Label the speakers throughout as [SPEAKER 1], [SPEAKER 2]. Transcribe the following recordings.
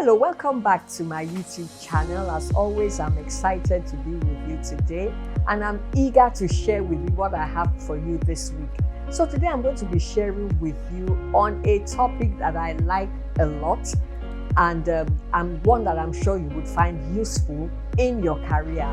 [SPEAKER 1] Hello, welcome back to my YouTube channel. As always, I'm excited to be with you today, and I'm eager to share with you what I have for you this week. So today I'm going to be sharing with you on a topic that I like a lot, and one that I'm sure you would find useful in your career.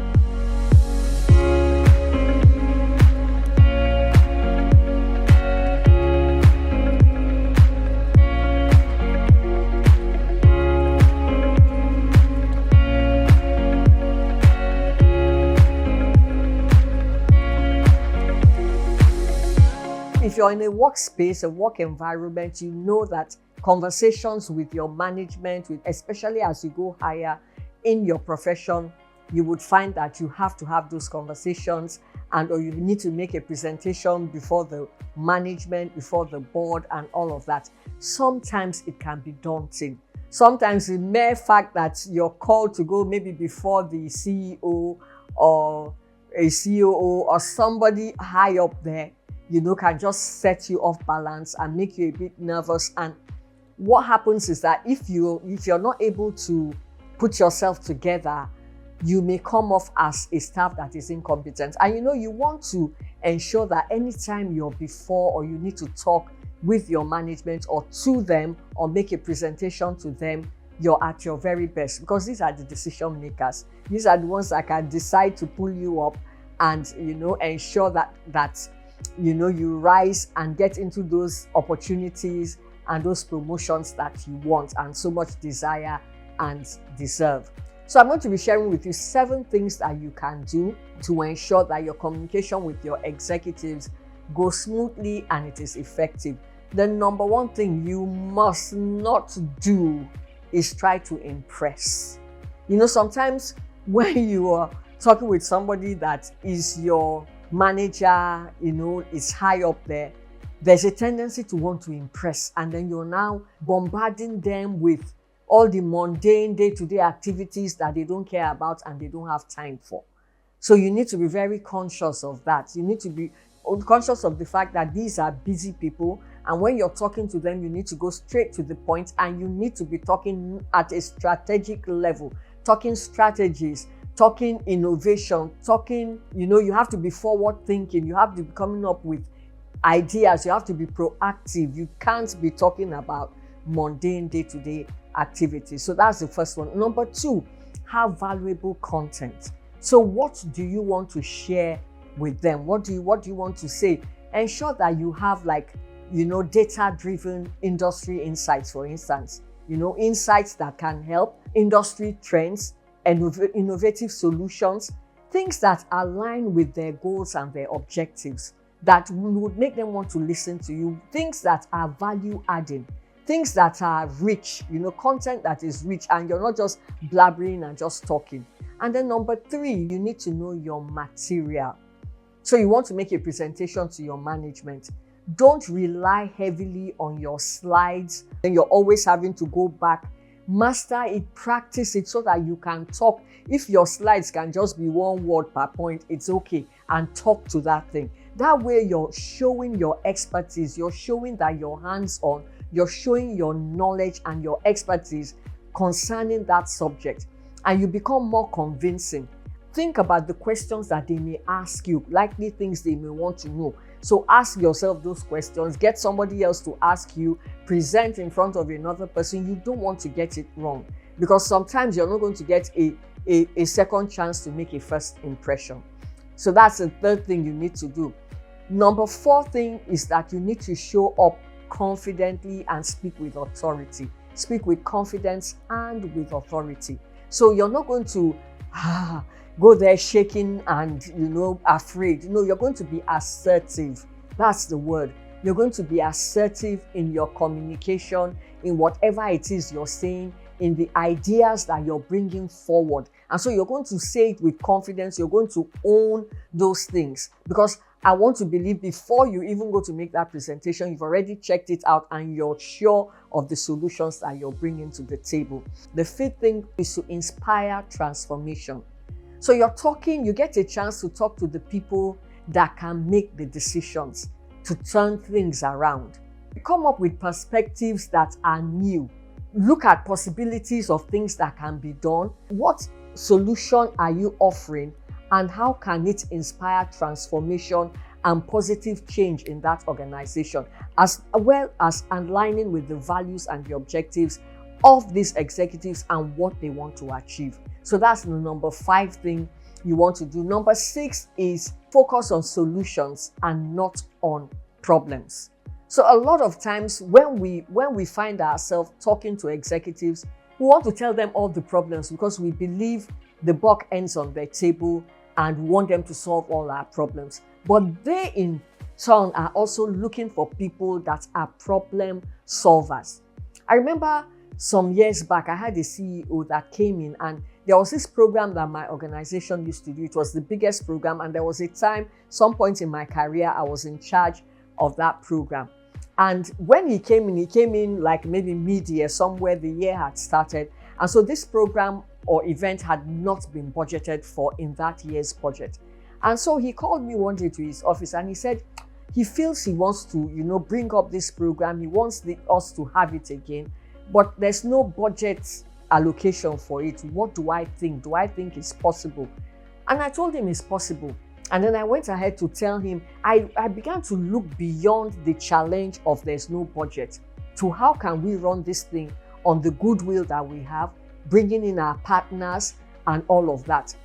[SPEAKER 1] If you're in a workspace, a work environment, you know that conversations with your management, especially as you go higher in your profession, you would find that you have to have those conversations, or you need to make a presentation before the management, before the board, and all of that. Sometimes it can be daunting. Sometimes the mere fact that you're called to go maybe before the CEO or a COO or somebody high up there, can just set you off balance and make you a bit nervous. And what happens is that if you're not able to put yourself together, you may come off as a staff that is incompetent. And you want to ensure that anytime you're before or you need to talk with your management or to them or make a presentation to them, you're at your very best, because these are the decision makers. These are the ones that can decide to pull you up and ensure that you rise and get into those opportunities and those promotions that you want and so much desire and deserve. So I'm going to be sharing with you 7 things that you can do to ensure that your communication with your executives goes smoothly and it is effective. The number one thing you must not do is try to impress. Sometimes when you are talking with somebody that is your manager, is high up there, there's a tendency to want to impress, and then you're now bombarding them with all the mundane day-to-day activities that they don't care about and they don't have time for. So you need to be very conscious of that. You need to be conscious of the fact that these are busy people, and when you're talking to them, you need to go straight to the point, and you need to be talking at a strategic level, talking strategies, talking innovation, talking, you have to be forward thinking. You have to be coming up with ideas. You have to be proactive. You can't be talking about mundane day-to-day activities. So that's the first one. Number 2, have valuable content. So what do you want to share with them? What do you want to say? Ensure that you have data-driven industry insights, for instance, insights that can help, industry trends, innovative solutions, things that align with their goals and their objectives, that would make them want to listen to you, things that are value adding, things that are rich, content that is rich, and you're not just blabbering and just talking. And then number 3, you need to know your material. So you want to make a presentation to your management. Don't rely heavily on your slides, and you're always having to go back. Master it, practice it so that you can talk. If your slides can just be 1 word per point, it's okay, and talk to that thing. That way you're showing your expertise, you're showing that you're hands-on, you're showing your knowledge and your expertise concerning that subject, and you become more convincing. Think about the questions that they may ask you, likely things they may want to know. So ask yourself those questions, get somebody else to ask you, present in front of another person. You don't want to get it wrong, because sometimes you're not going to get a second chance to make a first impression. So that's the 3rd thing you need to do. Number 4 thing is that you need to show up confidently and speak with authority. Speak with confidence and with authority. So you're not going to go there shaking and afraid. No, you're going to be assertive. That's the word. You're going to be assertive in your communication, in whatever it is you're saying, in the ideas that you're bringing forward. And so you're going to say it with confidence. You're going to own those things, because I want to believe before you even go to make that presentation, you've already checked it out and you're sure of the solutions that you're bringing to the table. The 5th thing is to inspire transformation. So you get a chance to talk to the people that can make the decisions to turn things around. Come up with perspectives that are new, look at possibilities of things that can be done. What solution are you offering, and how can it inspire transformation and positive change in that organization, as well as aligning with the values and the objectives of these executives and what they want to achieve. So that's the number 5 thing you want to do. Number 6 is focus on solutions and not on problems. So a lot of times when we find ourselves talking to executives, we want to tell them all the problems because we believe the buck ends on their table and we want them to solve all our problems. But they in turn are also looking for people that are problem solvers. I remember some years back, I had a CEO that came in, and there was this program that my organization used to do. It was the biggest program, and there was a time, some point in my career, I was in charge of that program. And when he came in like maybe mid-year, somewhere the year had started. And so this program or event had not been budgeted for in that year's budget. And so he called me one day to his office and he said he feels he wants to, bring up this program. He wants us to have it again, but there's no budget allocation for it. What do I think? Do I think it's possible? And I told him it's possible. And then I went ahead to tell him, I began to look beyond the challenge of there's no budget to how can we run this thing on the goodwill that we have, bringing in our partners and all of that.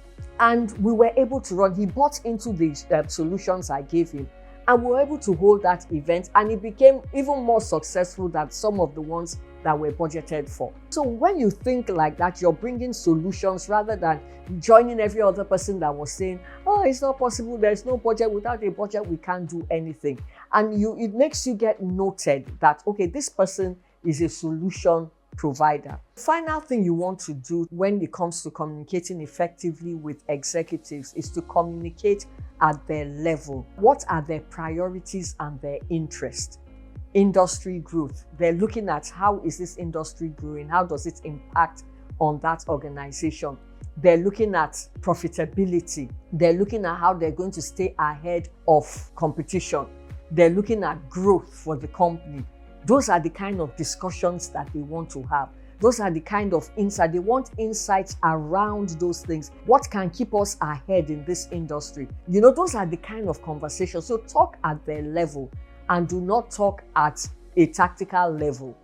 [SPEAKER 1] And we were able to run. He bought into the solutions I gave him, and we were able to hold that event, and it became even more successful than some of the ones that were budgeted for. So when you think like that, you're bringing solutions rather than joining every other person that was saying, oh, it's not possible, there's no budget, without a budget we can't do anything. And it makes you get noted that, okay, this person is a solution provider. Final thing you want to do when it comes to communicating effectively with executives is to communicate at their level. What are their priorities and their interests? Industry growth. They're looking at how is this industry growing? How does it impact on that organization? They're looking at profitability. They're looking at how they're going to stay ahead of competition. They're looking at growth for the company. Those are the kind of discussions that they want to have. Those are the kind of insight. They want insights around those things. What can keep us ahead in this industry? Those are the kind of conversations. So talk at their level and do not talk at a tactical level.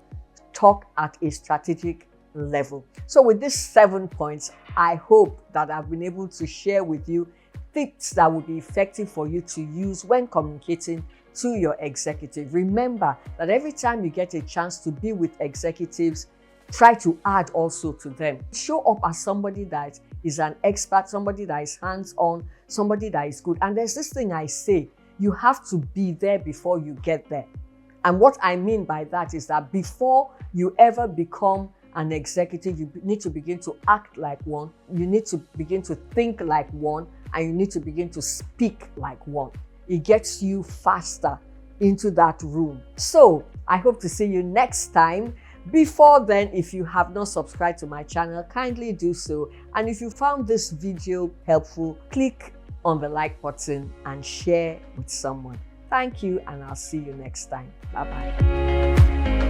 [SPEAKER 1] Talk at a strategic level. So with these 7 points, I hope that I've been able to share with you tips that will be effective for you to use when communicating to your executive. Remember that every time you get a chance to be with executives, try to add also to them. Show up as somebody that is an expert, somebody that is hands-on, somebody that is good. And there's this thing I say, you have to be there before you get there. And what I mean by that is that before you ever become an executive, you need to begin to act like one, you need to begin to think like one, and you need to begin to speak like one. It gets you faster into that room. So I hope to see you next time. Before then, if you have not subscribed to my channel, kindly do so. And if you found this video helpful, click on the like button and share with someone. Thank you, and I'll see you next time. Bye-bye.